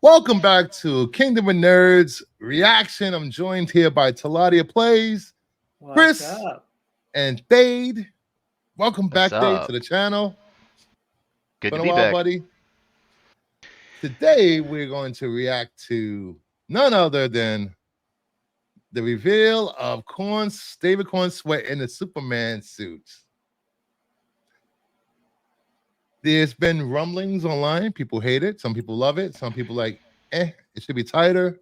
Welcome back to Kingdom of Nerds Reaction. I'm joined here by Taladia Plays, What's Chris, up? and Thade. Welcome What's back, Thade, to up? the channel. Good Been to a be while, back. buddy. Today, we're going to react to none other than the reveal of David Corn Sweat in the Superman suit. There's been rumblings online. People hate it. Some people love it. Some people like, it should be tighter.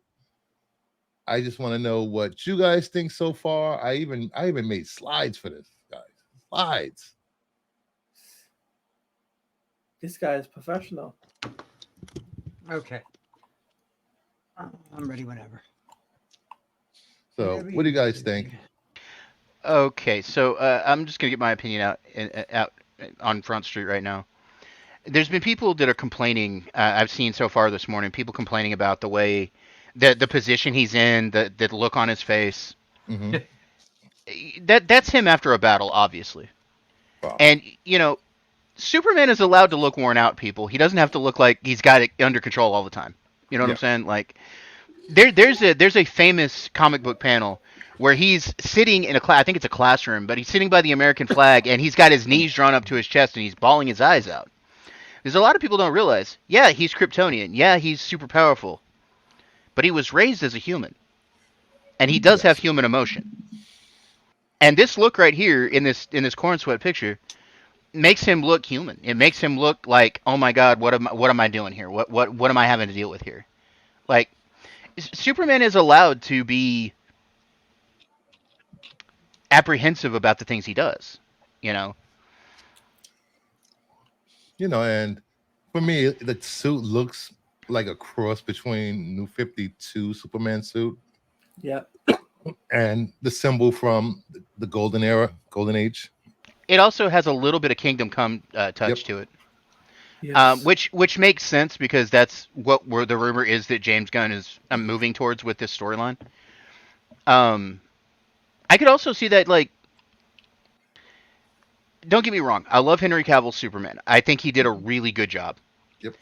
I just want to know what you guys think so far. I even made slides for this, guys. Slides. This guy is professional. Okay. I'm ready whenever. So, Whenever what do you you're guys ready. think? Okay, so I'm just gonna get my opinion out on Front Street right now. There's been people that are complaining. I've seen so far this morning, people complaining about the way, the position he's in, the look on his face. Mm-hmm. That's him after a battle, obviously. Wow. And Superman is allowed to look worn out. People, he doesn't have to look like he's got it under control all the time. You know what Yeah. I'm saying? Like there's a famous comic book panel where he's sitting in a class. I think it's a classroom, but he's sitting by the American flag and he's got his knees drawn up to his chest and he's bawling his eyes out. There's a lot of people don't realize. Yeah, he's Kryptonian. Yeah, he's super powerful, but he was raised as a human, and he does have Yes. human emotion. And this look right here in this corn sweat picture makes him look human. It makes him look like, oh my god, what am I doing here? What am I having to deal with here? Like Superman is allowed to be apprehensive about the things he does. You know, And for me, the suit looks like a cross between New 52 Superman suit Yeah. and the symbol from the Golden Era, Golden Age. it also has a little bit of Kingdom Come Yep. touch to it, Yes. which makes sense because that's what where the rumor is that James Gunn is moving towards with this storyline. Um, I could also see that, like, don't get me wrong, I love Henry Cavill's Superman. I think he did a really good job. Yep.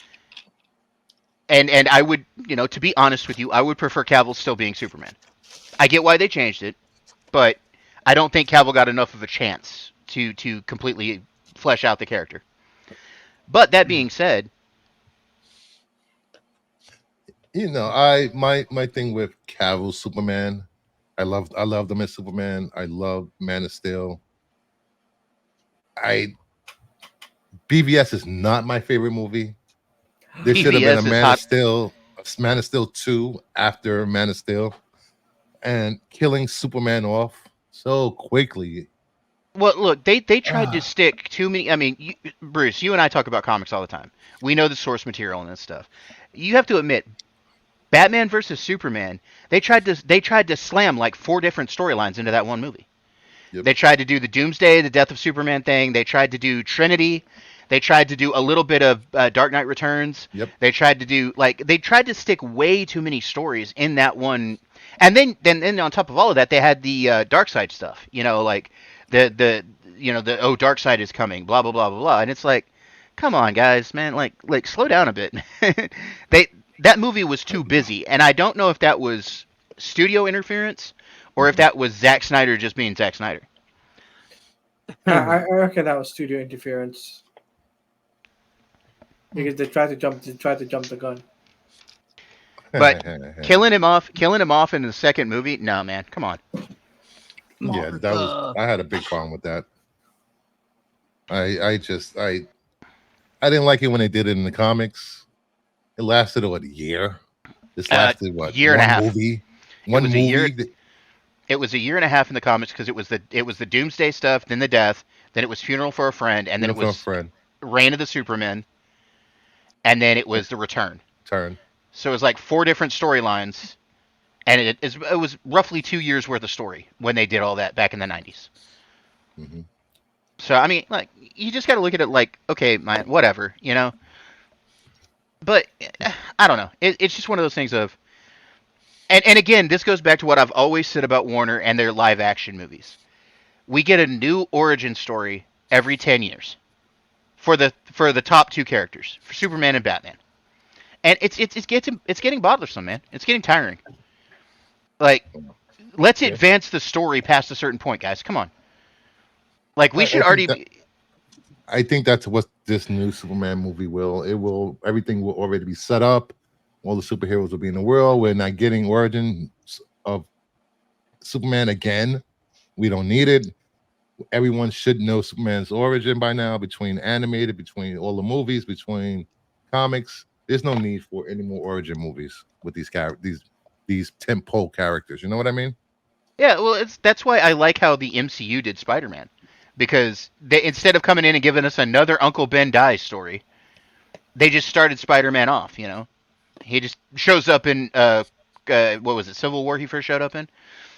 And I would, to be honest with you, I would prefer Cavill still being Superman. I get why they changed it, but I don't think Cavill got enough of a chance to completely flesh out the character. But that being said, My thing with Cavill Superman, I love them as Superman. I love Man of Steel. I BVS is not my favorite movie. There should have been BVS is hot. A Man of Steel 2 after Man of Steel, and killing Superman off so quickly. Well, look, they tried to Ah, stick too many. I mean, Bruce, you and I talk about comics all the time. We know the source material and this stuff. You have to admit, Batman versus Superman, they tried to slam like four different storylines into that one movie. yep, They tried to do the Doomsday, the Death of Superman thing. They tried to do Trinity. They tried to do a little bit of Dark Knight Returns. yep. They tried to stick way too many stories in that one. And then on top of all of that, they had the Dark Side stuff. Like the oh, Dark Side is coming, blah blah blah blah blah. And it's like, come on, guys, man, like slow down a bit. they that movie was too busy, and I don't know if that was studio interference or if Mhm. that was Zack Snyder just being Zack Snyder. I reckon that was studio interference because they tried to jump the gun. But killing him off in the second movie, no, man, come on. Yeah, that was. Martha. I had a big problem with that. I didn't like it when they did it in the comics. It lasted what, a year. This lasted what, Year and a one half. movie. It One was a year. movie. It was a year and a half in the comics because it was the Doomsday stuff, then the death, then it was Funeral for a Friend, and then it Uniform was friend Reign of the Supermen, and then it was the Return. turn. So it was like four different storylines, and it was roughly 2 years worth of story when they did all that back in the 90s. Hmm. So I mean, like, you just got to look at it like, okay, man, whatever. But I don't know. It's just one of those things of, and again, this goes back to what I've always said about Warner and their live action movies. We get a new origin story every 10 years for the top two characters, for Superman and Batman. and it's getting bothersome, man. It's getting tiring. Like, let's Yeah. advance the story past a certain point, guys. Come on. Like, we should I think already that be. I think that's what this new Superman movie will. It will. Everything will already be set up. All the superheroes will be in the world. We're not getting origins of Superman again. We don't need it. Everyone should know Superman's origin by now. Between animated, between all the movies, between comics, there's no need for any more origin movies with these tentpole characters. You know what I mean? Yeah, well, that's why I like how the MCU did Spider-Man, because they, instead of coming in and giving us another Uncle Ben dies story, they just started Spider-Man off. He just shows up in what was it, Civil War? He first showed up in,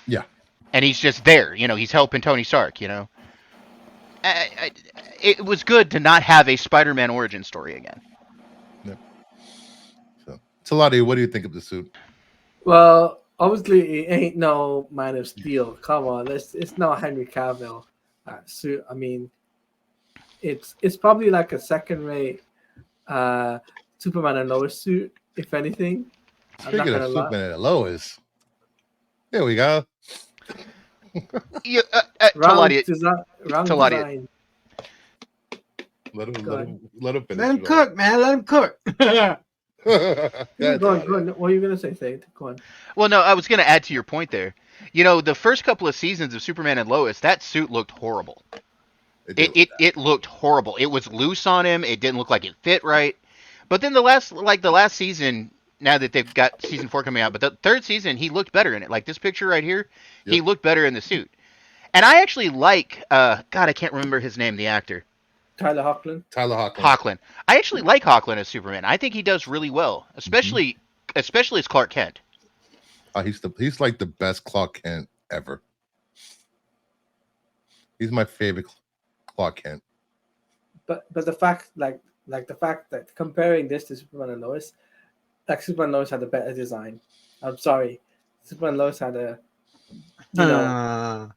Yeah. and he's just there. He's helping Tony Stark. It was good to not have a Spider-Man origin story again. Yeah. So, Talati, what do you think of the suit? Well, obviously it ain't no Man of Steel. Come on, it's no Henry Cavill suit. I mean, it's probably like a second rate Superman and Lois suit, if anything. I'm not Speaking of gonna lie. Superman and Lois, here we go. Yeah, Wrong Talati, design. Wrong Talati, design. Let him, Go let ahead. him, let him finish. Let him cook, man. Let him cook. Yeah, That's go on, all go right. on. What are you gonna say? Say it. Go on. Well, no, I was going to add to your point there. The first couple of seasons of Superman and Lois, that suit looked horrible. It It, did. it it looked horrible. It was loose on him. It didn't look like it fit right. But then the last season, now that they've got season 4 coming out, but the third season he looked better in it. Like this picture right here, he Yep. looked better in the suit. And I actually like God, I can't remember his name, the actor. Tyler Hoechlin. Tyler Hoechlin. Hoechlin. I actually like Hoechlin as Superman. I think he does really well, especially as Clark Kent. He's like the best Clark Kent ever. He's my favorite Clark Kent. But the fact like the fact that comparing this to Superman and Lois, like Superman and Lois had a better design. I'm sorry, Superman and Lois had a, you know,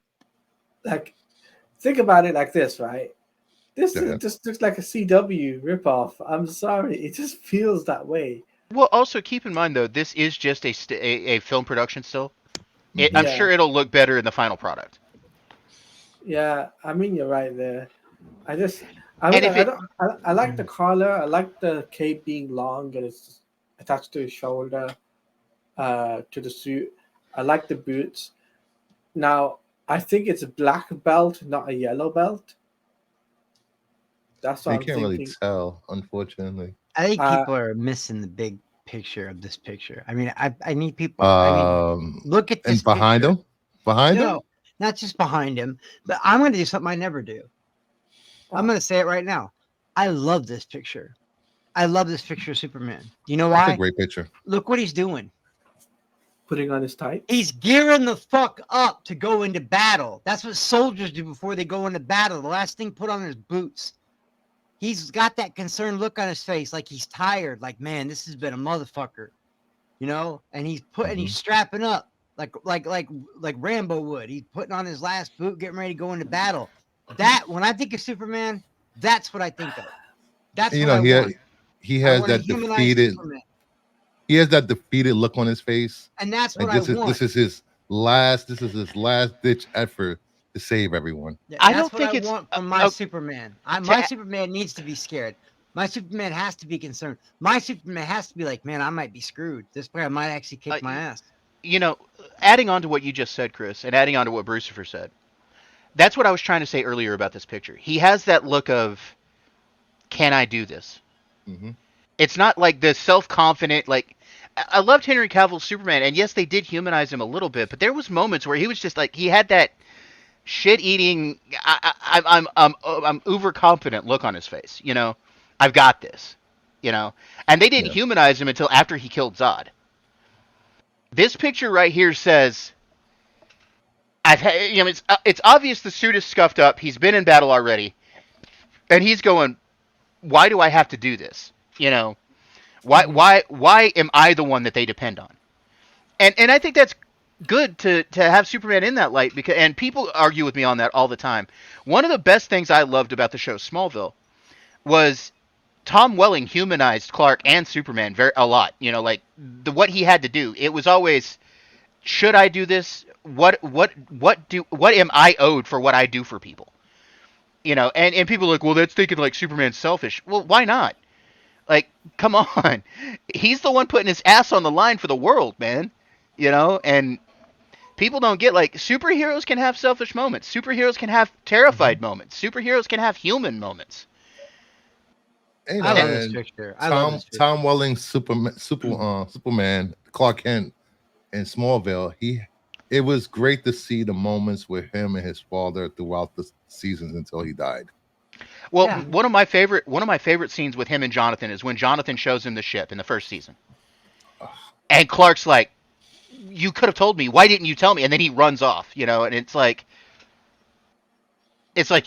like think about it like this, right? This Yeah. just looks like a CW ripoff. I'm sorry, it just feels that way. Well, also keep in mind though, this is just a film production still. I'm Yeah, sure it'll look better in the final product. yeah. I mean, you're right there. I just, I And mean, if I it, don't, I like the collar. I like the cape being long and it's attached to his shoulder, to the suit. I like the boots. Now, I think it's a black belt, not a yellow belt. That's what You I'm can't really thinking. tell, unfortunately. I think Uh, people are missing the big picture of this picture. I mean, I need people. I mean, look at this And behind picture. him, behind him, No, not just behind him, but I'm going to do something I never do. I'm going to say it right now. I love this picture. I love this picture of Superman. Do you know that's a why? great picture. Look what he's doing. putting on his tights. He's gearing the fuck up to go into battle. That's what soldiers do before they go into battle. The last thing put on is boots. He's got that concerned look on his face, like he's tired. Like, man, this has been a motherfucker, And he's he's strapping up like Rambo would. He's putting on his last boot, getting ready to go into battle. That when I think of Superman, that's what I think of. That's You what know, I want. he I has want to that humanize defeated. Superman, He has that defeated look on his face. and that's Like what I want. this is his last. This is his last ditch effort to save everyone. Yeah, I that's don't what think I it's want from my Superman. My to- Superman needs to be scared. My Superman has to be concerned. My Superman has to be like, man, I might be screwed. This guy might actually kick my ass. adding on to what you just said, Chris, and adding on to what Brucifer said, that's what I was trying to say earlier about this picture. He has that look of, can I do this? Mm-hmm. It's not like the self-confident, like, I loved Henry Cavill's Superman, and yes, they did humanize him a little bit, but there was moments where he was just like, he had that shit-eating, I'm uber-confident look on his face, I've got this, and they didn't Yeah. humanize him until after he killed Zod. This picture right here says, I've had, it's obvious the suit is scuffed up. He's been in battle already, and he's going, why do I have to do this? Why am I the one that they depend on? And I think that's good to have Superman in that light, because, and people argue with me on that all the time. One of the best things I loved about the show Smallville was Tom Welling humanized Clark and Superman a lot. Like what he had to do. It was always, should I do this? What am I owed for what I do for people? And people are like, well, that's thinking like Superman's selfish. Well, why not? Like, come on. He's the one putting his ass on the line for the world, man. And people don't get, like, superheroes can have selfish moments. Superheroes can have terrified moments. Superheroes can have human moments. You know, I love this and picture. I love this picture. Tom Welling Superman Clark Kent in Smallville. It was great to see the moments with him and his father throughout the seasons until he died. Well, Yeah. one of my favorite scenes with him and Jonathan is when Jonathan shows him the ship in the first season, and Clark's like, "You could have told me. Why didn't you tell me?" And then he runs off. And it's like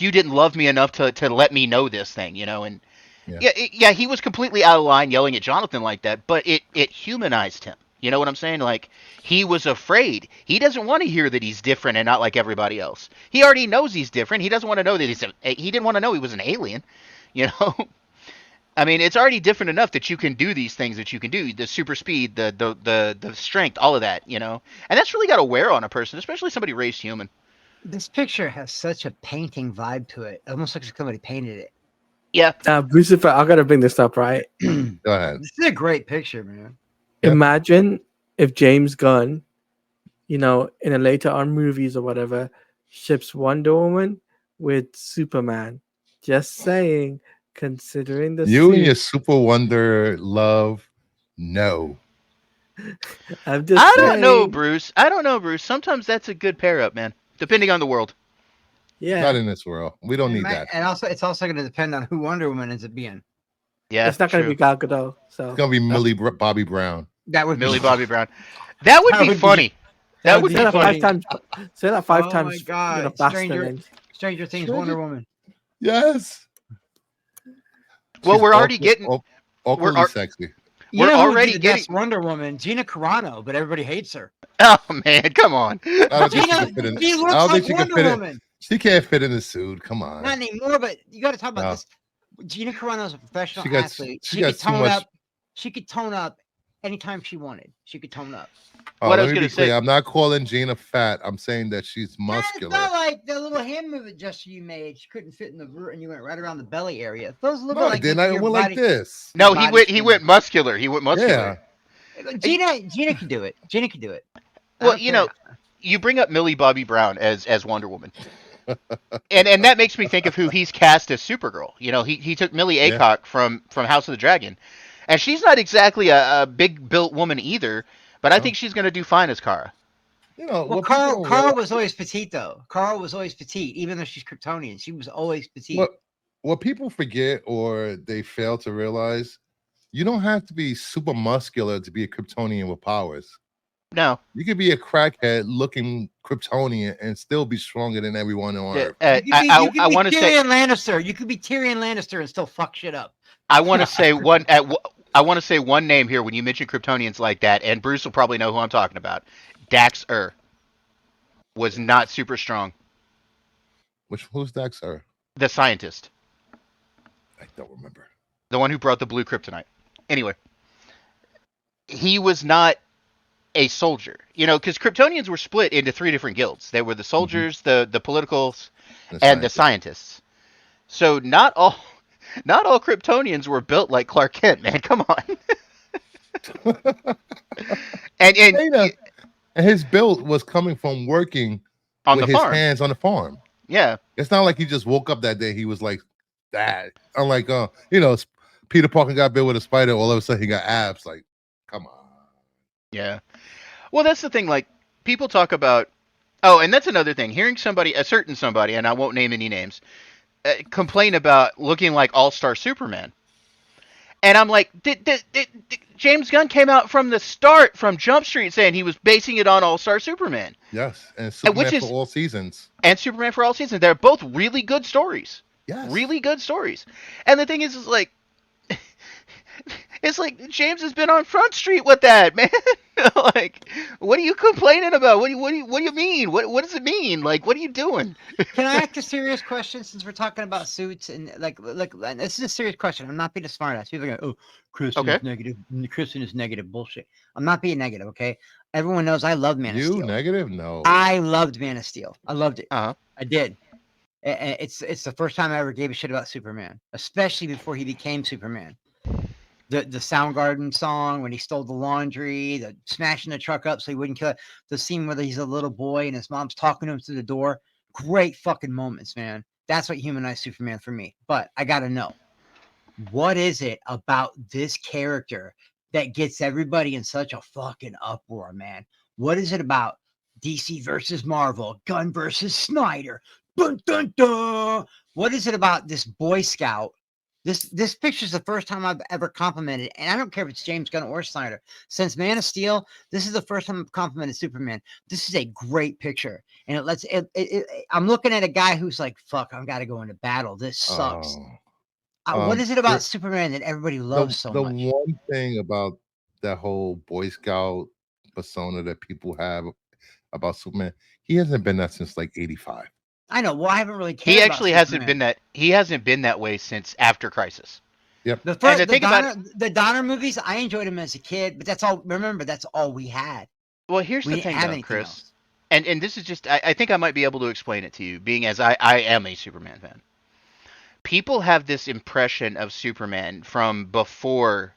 you didn't love me enough to let me know this thing. And yeah, he was completely out of line yelling at Jonathan like that, but it humanized him. You know what I'm saying? Like, he was afraid. He doesn't want to hear that he's different and not like everybody else. He already knows he's different. He doesn't want to know that he didn't want to know he was an alien. I mean, it's already different enough that you can do these things that you can do. The super speed, the strength, all of that, And that's really got to wear on a person, especially somebody raised human. This picture has such a painting vibe to it. It almost looks like somebody painted it. Yeah. Bruce, I gotta bring this up, right? Go ahead. This is a great picture, man. Yep. Imagine if James Gunn, in a later on movies or whatever, ships Wonder Woman with Superman. Just saying, considering the You and suit, your Super Wonder love, no. I'm just I don't know, saying. Bruce. I don't know, Bruce. Sometimes that's a good pair up, man. Depending on the world. Yeah, Not in this world. We don't need that. And also, it's also going to depend on who Wonder Woman ends up being. Yeah, it's not gonna true. be Gal Gadot. So It's gonna be Millie Bobby Brown. That would Millie be Bobby Brown. That would be funny. That would say be that funny. 5 times. Say that 5 Oh times. my God. Faster. Stranger Things Wonder Woman. Yes. Well, She's we're already getting. awkwardly we're- sexy. You We're know who would already be the getting. best Wonder Woman? Gina Carano, but everybody hates her. Oh man, come on. I don't think she Gina, can fit in. she I looks don't like think she can Wonder fit in. Woman. She can't fit in the suit. Come on. Not anymore, but you got to talk about No. this. Gina Carano's a professional She got- athlete. she She got could too tone much- up. She could tone up anytime she wanted. She could tone up. What I Let was me gonna be clear. say- I'm not calling Gina fat. I'm saying that she's It's muscular. not like the little hand movement gesture you made. She couldn't fit in the root, and you went right around the belly area. Those look No, I like didn't. I your went like body- this. No, Body he skin. went muscular. He went muscular. Yeah. Gina can do it. Gina can do it. I Well, don't care. you bring up Millie Bobby Brown as Wonder Woman, and that makes me think of who he's cast as Supergirl. He took Millie Yeah. Aycock from House of the Dragon, and she's not exactly a big built woman either. But I think she's going to do fine as Kara. Well, what Carl people don't realize- was always petite, though. Carl was always petite, even though she's Kryptonian. She was always petite. what people forget or they fail to realize, you don't have to be super muscular to be a Kryptonian with powers. No, You could be a crackhead looking Kryptonian and still be stronger than everyone on Earth. You could be, I want to say Tyrion Lannister. You could be Tyrion Lannister and still fuck shit up. I want to say one. I want to say one name here when you mention Kryptonians like that, and Bruce will probably know who I'm talking about. Dax was not super strong. Who's Dax? Sir? The scientist, I don't remember. the one who brought the blue kryptonite. Anyway, he was not a soldier. Because Kryptonians were split into 3 different guilds. They were the soldiers, the politicals, and the scientists. So not all Kryptonians were built like Clark Kent, man. Come on. and And his build was coming from working on with the his farm. hands on the farm. Yeah. It's not like he just woke up that day. He was like that. Unlike Peter Parker got bit with a spider. All of a sudden he got abs. Like, come on. Yeah. Well, that's the thing. Like, people talk about. Oh, and that's another thing. Hearing a certain somebody, and I won't name any names, complain about looking like All-Star Superman. And I'm like, James Gunn came out from the start, from Jump Street, saying he was basing it on All-Star Superman. Yes, and Superman for all seasons. And Superman for all seasons. They're both really good stories. Yes. Really good stories. And the thing is like, it's like James has been on Front Street with that, man. Like, what are you complaining about? What do you mean? What does it mean? Like, what are you doing? Can I ask a serious question since we're talking about suits and like this is a serious question. I'm not being a smartass. People are going, oh, Kristen Okay. is negative. Kristen is negative. Bullshit. I'm not being negative. Okay. Everyone knows I love Man of You Steel. negative? No. I loved Man of Steel. I loved it. Uh huh. I did. It's the first time I ever gave a shit about Superman, especially before he became Superman. The Soundgarden song when he stole the laundry, the smashing the truck up so he wouldn't kill it, the scene where he's a little boy and his mom's talking to him through the door. Great fucking moments, man. That's what humanized Superman for me. But I gotta know, what is it about this character that gets everybody in such a fucking uproar, man? What is it about DC versus Marvel, Gunn versus Snyder? Dun, dun, dun. What is it about this Boy Scout? This picture is the first time I've ever complimented, and I don't care if it's James Gunn or Snyder. Since Man of Steel, this is the first time I've complimented Superman. This is a great picture, and I'm looking at a guy who's like, "Fuck, I've got to go into battle. This sucks." What is it about Superman that everybody loves so the much? one thing about that whole Boy Scout persona that people have about Superman, he hasn't been that since like '85. I know. Well, I haven't really cared He about actually hasn't Superman. been that. He hasn't been that way since after Crisis. Yep. The And first, the thing about the Donner movies, I enjoyed them as a kid, but that's all. Remember, that's all we had. Well, here's We the didn't thing have though, anything Chris, else. and this is just I think I might be able to explain it to you, being as I am a Superman fan. People have this impression of Superman from before.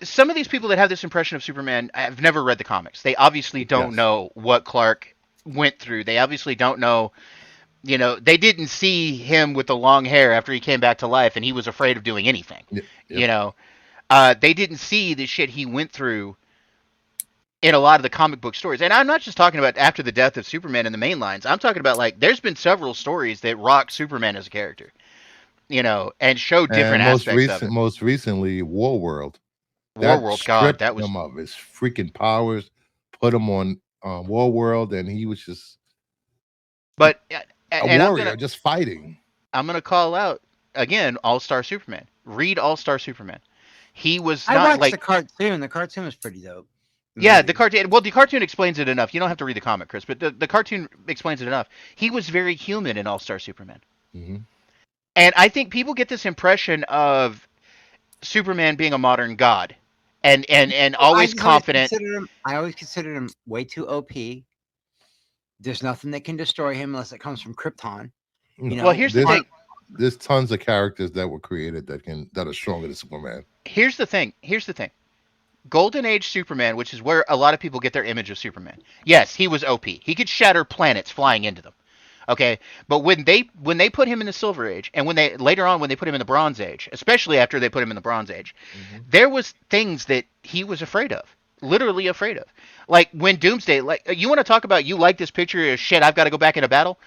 Some of these people that have this impression of Superman have never read the comics. They obviously don't Yes. know what Clark went through. They obviously don't know. They didn't see him with the long hair after he came back to life, and he was afraid of doing anything. Yep. You know, they didn't see the shit he went through in a lot of the comic book stories. And I'm not just talking about after the death of Superman in the main lines. I'm talking about like there's been several stories that rock Superman as a character, and show And different aspects of it. most recently, Warworld. That Warworld, God, stripped that was. him of his freaking powers, put him on Warworld, and he was just But a and warrior, just fighting. I'm gonna call out again All Star Superman. Read All Star Superman. He was I not watched the like. cartoon. The cartoon was pretty dope. Yeah, the movie. cartoon. Well, the cartoon explains it enough. You don't have to read the comic, Chris, but the cartoon explains it enough. He was very human in All Star Superman. Hmm. And I think people get this impression of Superman being a modern god, and Well, always confident. I always considered him way too OP. There's nothing that can destroy him unless it comes from Krypton. You No, Well, know, here's the there's thing. there's tons of characters that were created that are stronger than Superman. Here's the thing. Here's the thing. Golden Age Superman, which is where a lot of people get their image of Superman. Yes, he was OP. He could shatter planets flying into them. Okay, but when they put him in the Silver Age, and when they later on when they put him in the Bronze Age, especially after they put him in the Bronze Age, Hmm. there was things that he was afraid of, literally afraid of. Like when Doomsday, like you want to talk about, you like this picture of shit. I've got to go back into battle.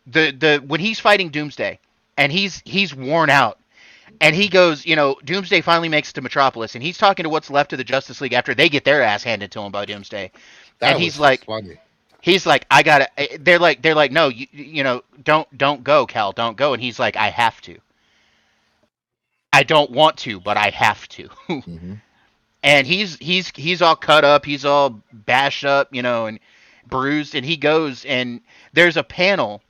The when he's fighting Doomsday, and he's worn out, and he goes, Doomsday finally makes it to Metropolis, and he's talking to what's left of the Justice League after they get their ass handed to him by Doomsday, and That he's was like, funny. I gotta. They're like, no, don't go, Cal, don't go, and he's like, I have to. I don't want to, but I have to. Hmm. And he's all cut up, he's all bashed up, and bruised, and he goes and there's a panel,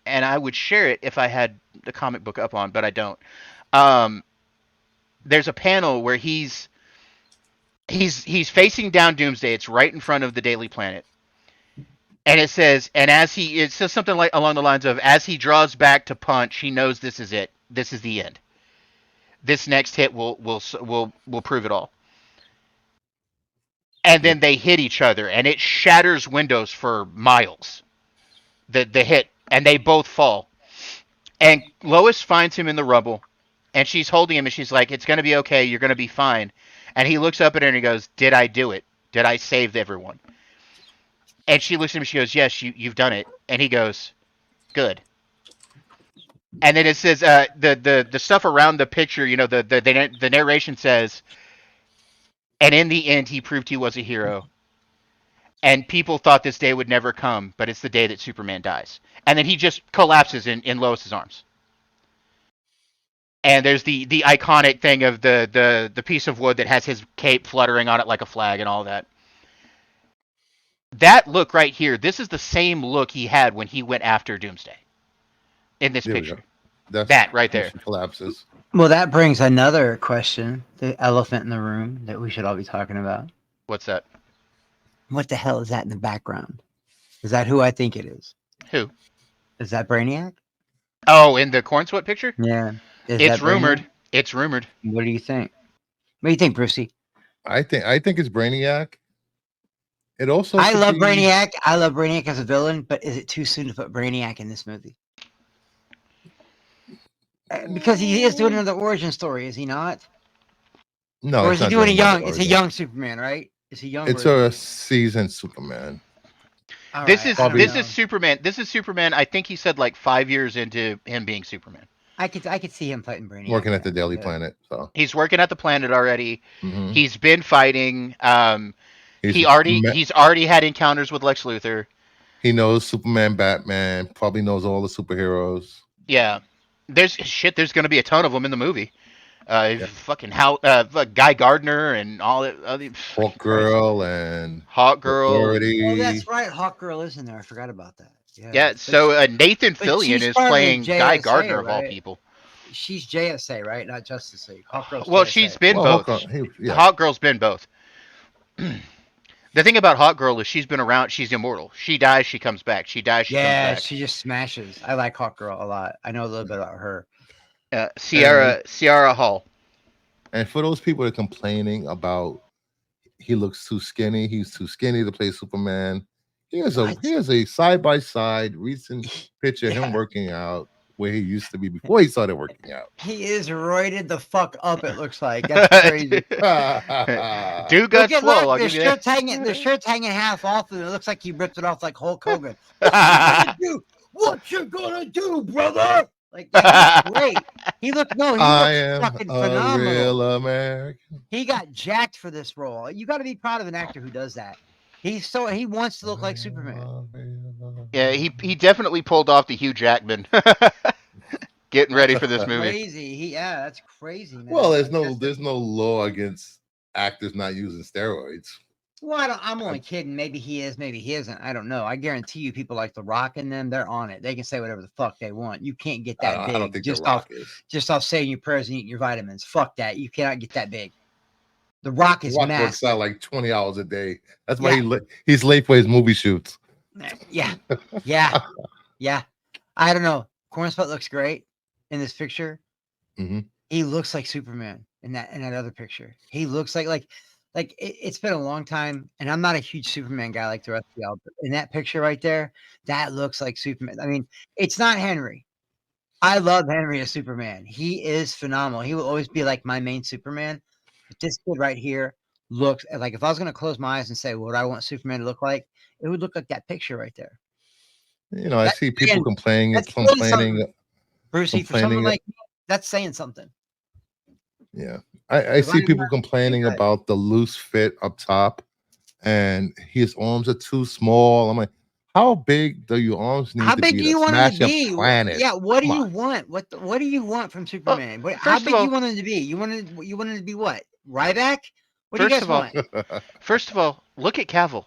and I would share it if I had the comic book up on, but I don't. Um, there's a panel where he's facing down Doomsday. It's right in front of the Daily Planet. And it says something like along the lines of, as he draws back to punch, he knows this is it. This is the end. This next hit will prove it all. And Yep. then they hit each other, and it shatters windows for miles. The hit, and they both fall. And Lois finds him in the rubble, and she's holding him, and she's like, "It's gonna be okay. You're gonna be fine." And he looks up at her and he goes, "Did I do it? Did I save everyone?" And she looks at him and she goes, "Yes, you've done it." And he goes, "Good." And then it says the stuff around the picture, the narration says, and in the end, he proved he was a hero. And people thought this day would never come, but it's the day that Superman dies. And then he just collapses in Lois's arms. and there's the iconic thing of the piece of wood that has his cape fluttering on it like a flag and all that. That look right here, this is the same look he had when he went after Doomsday in this There we go. picture. That's That right when there. she collapses. Well, that brings another question, the elephant in the room that we should all be talking about. What's that? What the hell is that in the background? Is that who I think it is? Who? Is that Brainiac? Oh, in the corn sweat picture? Yeah. Is It's that rumored. Brainiac? It's rumored. What do you think? What do you think, Brucey? I think it's Brainiac. It also I could love be, Brainiac. I love Brainiac as a villain, but is it too soon to put Brainiac in this movie? Because he is doing another origin story, is he not? No, Or it's is he not doing a another young? It's a origin. young Superman, right? Is he young? It's a seasoned Superman. All This right, is I don't this know. is Superman. This is Superman. I think he said like 5 years into him being Superman. I could see him fighting Brainiac. Working at the then, Daily yeah. Planet. So He's working at the planet already. mhm. He's been fighting. He's He's already had encounters with Lex Luthor. he knows Superman, Batman. Probably knows all the superheroes. Yeah, there's going to be a ton of them in the movie. Yeah. Fucking Guy Gardner and all that. Hawk Girl and Hawk Girl. Authority. Oh, that's right. Hawkgirl is in there. I forgot about that. Yeah. Yeah. But So Nathan but Fillion she's is part of the playing Guy JSA, Gardner of all right? people. she's JSA, right? Not Justice League. Hawkgirl's Well, JSA. she's been Well, both. Hawk Girl, yeah. Hawk Girl's been both. The thing about Hawk Girl is she's been around. She's immortal. She dies, she comes back. She dies, she comes Yeah, back. she just smashes. I like Hawkgirl a lot. I know a little bit about her. Sierra Hall. And for those people that are complaining about he looks too skinny, he's too skinny to play Superman. Here's What? a side by side recent picture of him Yeah. working out where he used to be before he started working out. He is roided the fuck up. It looks like that's crazy. Dude Look got at swole. look, I'll their give you shirt's that. hanging. Their shirt's hanging half off, and it looks like he ripped it off like Hulk Hogan. What you gonna do? What you gonna do, brother? Like that's great. He looked no. He I looks am fucking a phenomenal. real American. He got jacked for this role. You got to be proud of an actor who does that. He wants to look like Superman. Yeah, he definitely pulled off the Hugh Jackman. Getting ready for this movie. Crazy. That's crazy, man. Well, Like, that's- there's no law against actors not using steroids. Well, I'm only kidding. Maybe he is, maybe he isn't. I don't know. I guarantee you, people like The Rock and them, they're on it. They can say whatever the fuck they want. You can't get that I big don't think just The Rock off is. saying your prayers and eating your vitamins. Fuck that. You cannot get that big. The Rock is The Rock massive. works out like 20 hours a day. That's why he's late for his movie shoots. Yeah. I don't know. Cornsputt looks great in this picture. Mhm. He looks like Superman in that other picture. He looks like it's been a long time, and I'm not a huge Superman guy like the rest of y'all. But in that picture right there, that looks like Superman. I mean, it's not Henry. I love Henry as Superman. He is phenomenal. He will always be like my main Superman. But this kid right here looks like if I was going to close my eyes and say what I want Superman to look like, it would look like that picture right there. You know, I That's see people saying- complaining. that's saying something. Brucey, for someone complaining- like me, that's saying something. Yeah, I Because see I'm people not complaining good. about the loose fit up top, and his arms are too small. I'm like, how big do your arms need How to big be do to you want him smash to a be? planet? Yeah, what do Come you on. want? What do you want from Superman? How first of big do you all- want him to be? You want him to be what? Ryback? What do you First guys of all- want? First of all, look at Cavill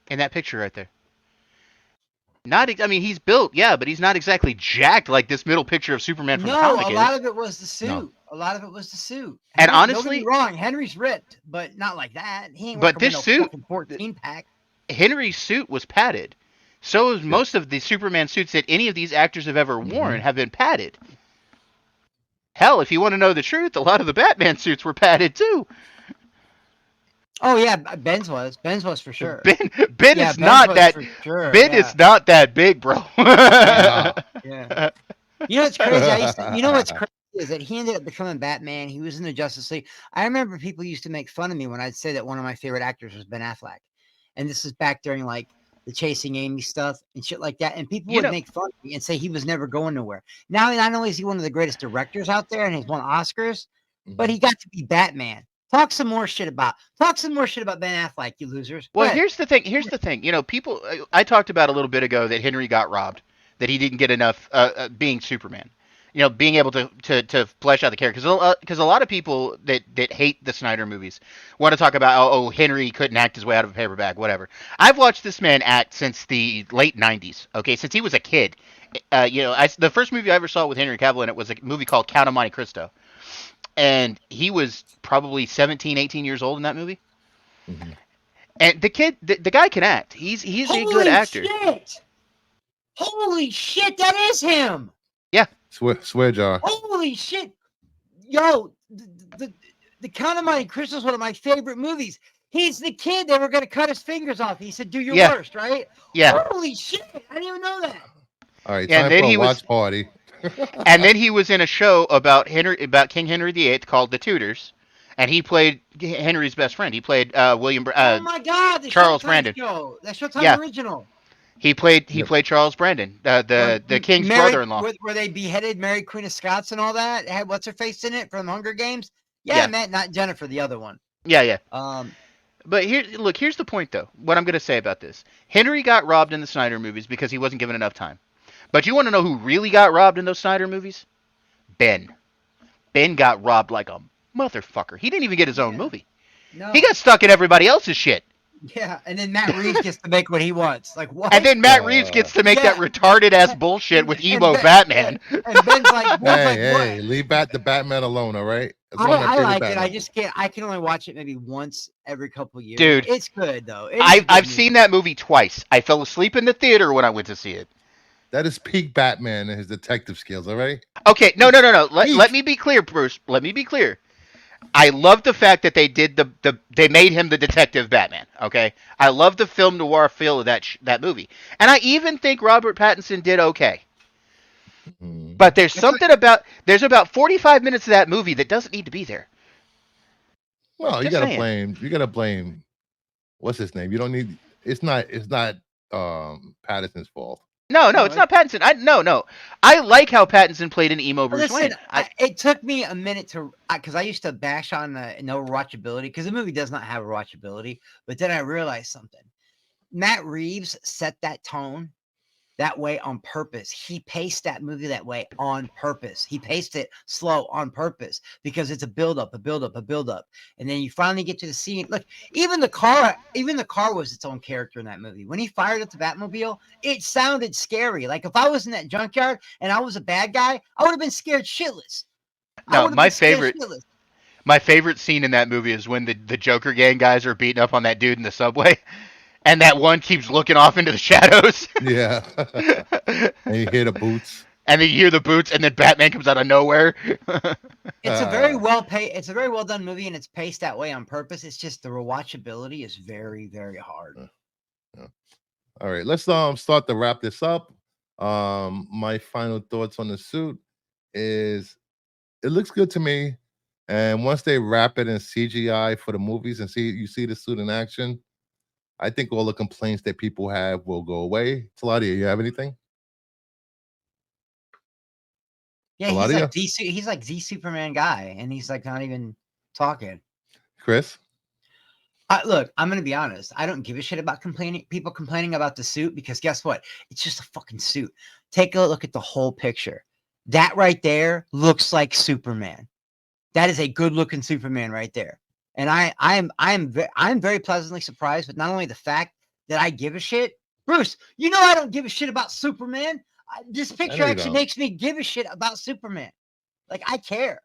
in that picture right there. I mean, he's built, yeah, but he's not exactly jacked like this middle picture of Superman from the No, comic a is. lot of it was the suit. No. A lot of it was the suit. And Henry- don't get honestly- me wrong, Henry's ripped, but not like that. He ain't But working with this no suit- fucking 14 pack. Henry's suit was padded. So is most of the Superman suits that any of these actors have ever worn have been padded. Hell, if you want to know the truth, a lot of the Batman suits were padded too. Oh yeah, Ben's was for sure. Ben Yeah, is Ben's not was that. for sure. Ben yeah. is not that big, bro. Yeah. You know what's crazy? You know what's crazy is that he ended up becoming Batman. He was in the Justice League. I remember people used to make fun of me when I'd say that one of my favorite actors was Ben Affleck. And this is back during like the Chasing Amy stuff and shit like that. And people would make fun of me and say he was never going nowhere. Now, not only is he one of the greatest directors out there and he's won Oscars, but he got to be Batman. Talk some more shit about Ben Affleck, you losers. Well, Go ahead. here's the thing. You know, people. I talked about a little bit ago that Henry got robbed, that he didn't get enough being Superman. You know, being able to flesh out the character, because a lot of people that hate the Snyder movies want to talk about Henry couldn't act his way out of a paper bag, whatever. I've watched this man act since the late '90s. Okay, since he was a kid. You know, the first movie I ever saw with Henry Cavill in it was a movie called Count of Monte Cristo, and he was probably 17, 18 years old in that movie. Mhm. And the guy can act. He's a good Holy actor. shit! Holy shit, that is him! Yeah. Swear jar. Holy shit! Yo, the Count of Monte Cristo is one of my favorite movies. He's the kid they were going to cut his fingers off. He said, "Do your Yeah. worst," right? Yeah. Holy shit! I didn't even know that. All right, Yeah, time and then for a he was- watch party. And then he was in a show about King Henry VIII called The Tudors, and he played Henry's best friend. He played William. Oh my god, the Charles Showtime Brandon. show. That Showtime Yeah. original. He played Yep. Charles Brandon, the king's brother-in-law. Where they beheaded Mary Queen of Scots and all that. It had what's her face in it from Hunger Games. Yeah, Yeah. Matt, not Jennifer, the other one. Yeah. Um, But here's the point though. What I'm going to say about this: Henry got robbed in the Snyder movies because he wasn't given enough time. But you want to know who really got robbed in those Snyder movies? Ben. Ben got robbed like a motherfucker. He didn't even get his own movie. no. He got stuck in everybody else's shit. Yeah, and then Matt Reeves gets to make what he wants. Like what? And then Matt Reeves gets to make Yeah. that retarded ass bullshit with And emo Ben- Batman. and Ben's like, Hey, leave the Batman alone, all right? That's one of my I favorite like it. Batman. I just can't. I can only watch it maybe once every couple years. Dude. It's good though. It's a I've good movie. seen that movie twice. I fell asleep in the theater when I went to see it. That is peak Batman and his detective skills, all right? Okay, no. Let Peak. me be clear, Bruce. Let me be clear. I love the fact that they did they made him the detective Batman. Okay, I love the film noir feel of that movie, and I even think Robert Pattinson did okay. Mhm. But there's about 45 minutes of that movie that doesn't need to be there. Well, you Just gotta saying. blame what's his name? You don't need it's not Patterson's fault. No, No, it's not Pattinson. No. I like how Pattinson played an emo Bruce Listen, Wayne. it took me a minute to because I used to bash on the no rewatchability because the movie does not have rewatchability. But then I realized something. Matt Reeves set that tone that way on purpose. He paced that movie that way on purpose. He paced it slow on purpose because it's a buildup. And then you finally get to the scene. Look, even the car was its own character in that movie. When he fired up the Batmobile, it sounded scary. Like if I was in that junkyard and I was a bad guy, I would have been scared shitless. No, my favorite scene in that movie is when the Joker gang guys are beating up on that dude in the subway, and that one keeps looking off into the shadows. Yeah. And you hear the boots. And then you hear the boots, and then Batman comes out of nowhere. It's a very it's a very well done movie, and it's paced that way on purpose. It's just the rewatchability is very, very hard. All right, let's start to wrap this up. My final thoughts on the suit is it looks good to me. And once they wrap it in CGI for the movies and you see the suit in action, I think all the complaints that people have will go away. Taladia, you have anything? Yeah, Eladia? he's like the Superman guy, and he's like not even talking. Chris? Look, I'm gonna be honest. I don't give a shit about people complaining about the suit because guess what? It's just a fucking suit. Take a look at the whole picture. That right there looks like Superman. That is a good looking Superman right there. And I'm very pleasantly surprised with not only the fact that I give a shit, Bruce. You know I don't give a shit about Superman. This picture know you actually don't. makes me give a shit about Superman. Like I care.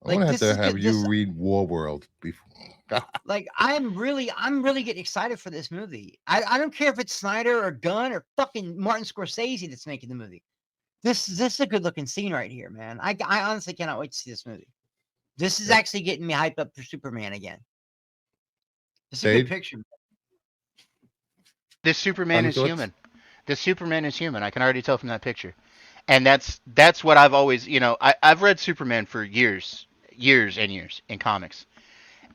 I'm gonna have this to is have good- you this- read War World before. Like I'm really getting excited for this movie. I don't care if it's Snyder or Gunn or fucking Martin Scorsese that's making the movie. This is a good looking scene right here, man. I honestly cannot wait to see this movie. This is actually getting me hyped up for Superman again. It's a Dave? good picture. This Superman Final is thoughts? human. This Superman is human. I can already tell from that picture. And that's what I've always, I've read Superman for years and years in comics.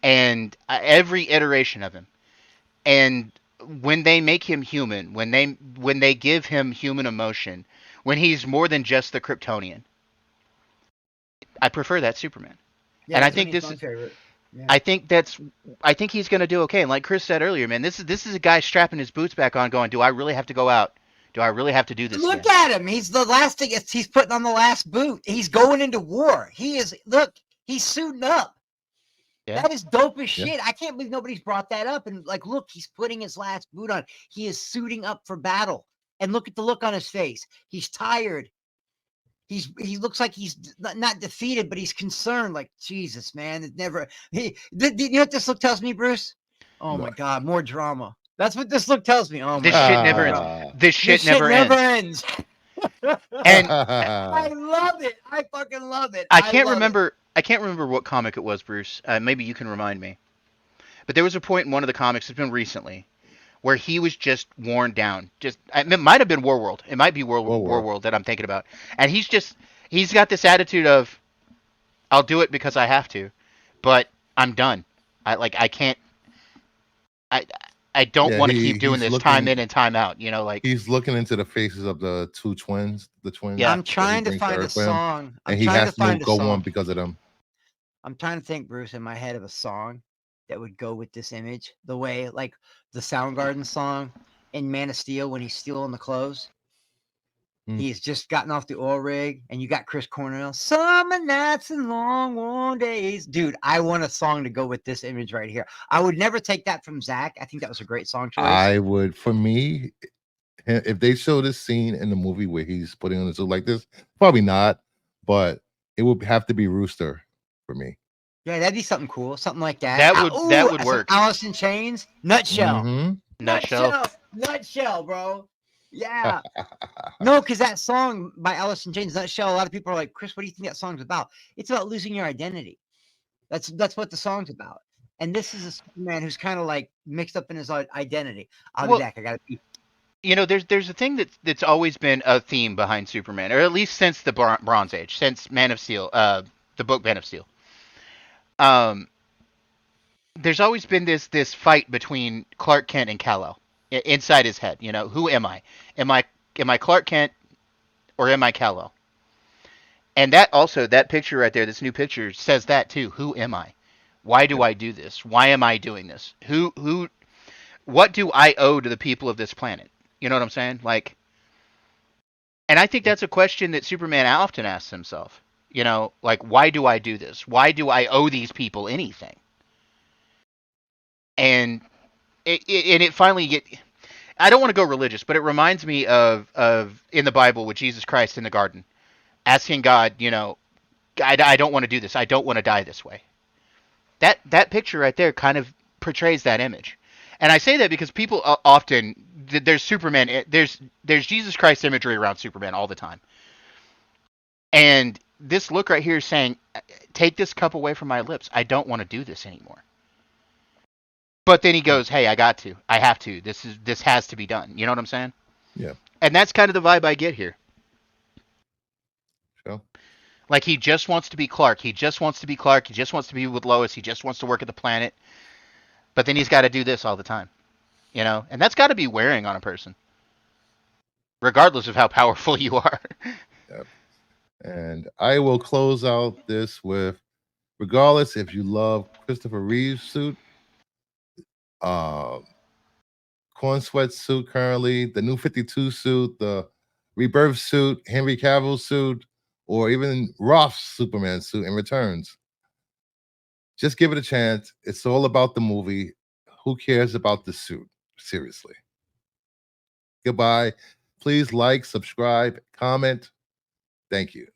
And every iteration of him. And when they make him human, when they give him human emotion, when he's more than just the Kryptonian, I prefer that Superman. And I think this is- favorite. Yeah. I think he's going to do okay. And like Chris said earlier, man, this is a guy strapping his boots back on, going, "Do I really have to go out Do I really have to do this Look again? at him. He's the last thing. He's putting on the last boot. He's going into war. He is. Look, he's suiting up. Yeah. That is dope as Yeah. shit. I can't believe nobody's brought that up. And like, look, he's putting his last boot on. He is suiting up for battle. And look at the look on his face. He's tired. He looks like he's not defeated, but he's concerned. Like, Jesus, man, it never. You know what this look tells me, Bruce? Oh my What? God, more drama. That's what this look tells me. Oh my This God, shit never more ends. drama. This shit never never ends. ends. And I love it. I fucking love it. I can't love remember. I can't remember what comic it was, Bruce. Maybe you can remind me. But there was a point in one of the comics. It's been recently where he was just worn down. Just it might have been Warworld. It might be Warworld that I'm thinking about. And he's got this attitude of I'll do it because I have to, but I'm done. I can't. I I don't Yeah, want to keep doing he's this time in looking and time out. You know, like he's looking into the faces of the two twins, the twins Yeah. I'm that he trying to brings to find a Earth with him, song. I'm and he trying to has to find a go on song. because of them. I'm trying to think, Bruce, in my head of a song that would go with this image. The way, like the Soundgarden song in Man of Steel when he's stealing the clothes. Mm. He's just gotten off the oil rig, and you got Chris Cornell. Summer nights and long warm days, dude. I want a song to go with this image right here. I would never take that from Zach. I think that was a great song choice. I would, for me, if they show this scene in the movie where he's putting on a suit like this, probably not, but it would have to be Rooster for me. Yeah, that'd be something cool, something like that. that would some work. Alice in Chains, Nutshell. Mm-hmm. Nutshell, bro. Yeah. No, because that song by Alice in Chains, Nutshell, a lot of people are like, Chris, what do you think that song's about? It's about losing your identity. That's what the song's about. And this is a Superman who's kind of like mixed up in his identity. I'll be Well, back. I gotta pee. you know, there's a thing that's always been a theme behind Superman, or at least since the Bronze Age, since Man of Steel, the book Man of Steel. Um, there's always been this fight between Clark Kent and Kal-El inside his head. You know, who am I? Am I Clark Kent or am I Kal-El? And that picture right there, this new picture says that too. Who am I? Why do I do this? Why am I doing this? What do I owe to the people of this planet? You know what I'm saying? Like, and I think that's a question that Superman often asks himself. You know, like, why do I do this? Why do I owe these people anything? And it finally get. I don't want to go religious, but it reminds me of in the Bible with Jesus Christ in the garden, asking God, you know, I don't want to do this. I don't want to die this way. That picture right there kind of portrays that image. And I say that because people often there's Superman, there's Jesus Christ imagery around Superman all the time. And this look right here is saying, take this cup away from my lips. I don't want to do this anymore. But then he goes, hey, I got to. I have to. This has to be done. You know what I'm saying? Yeah. And that's kind of the vibe I get here. Sure. Like he just wants to be Clark. He just wants to be Clark. He just wants to be with Lois. He just wants to work at the planet. But then he's got to do this all the time. You know? And that's got to be wearing on a person. Regardless of how powerful you are. Yep. And I will close out this with, regardless if you love Christopher Reeve's suit, Corn Sweat suit currently, the new 52 suit, the Rebirth suit, Henry Cavill suit, or even Roth's Superman suit in Returns. Just give it a chance. It's all about the movie. Who cares about the suit? Seriously. Goodbye. Please like, subscribe, comment. Thank you.